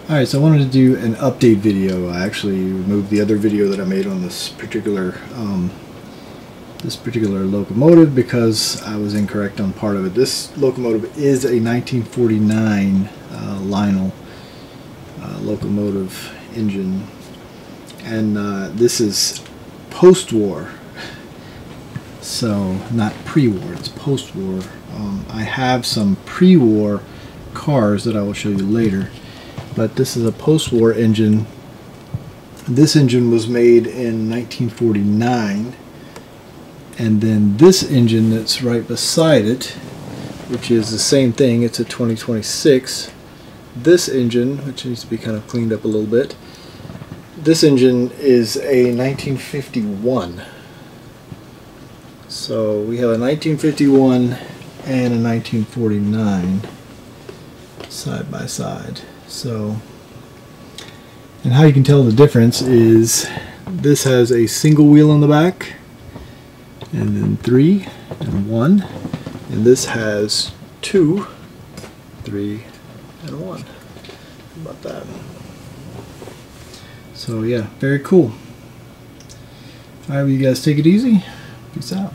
Alright, so I wanted to do an update video. I actually removed the other video that I made on this particular locomotive because I was incorrect on part of it. This locomotive is a 1949 Lionel locomotive engine, and this is post-war, so not pre-war, it's post-war. I have some pre-war cars that I will show you later, but this is a post-war engine. This engine was made in 1949, and then this engine that's right beside it, which is the same thing, it's a 2026. This engine, which needs to be kind of cleaned up a little bit, this engine is a 1951. So we have a 1951 and a 1949 side by side. So, and how you can tell the difference is this has a single wheel in the back, and then 3 and 1, and this has 2, 3 and 1. How about that? So yeah, very cool. Alright, well, you guys take it easy. Peace out.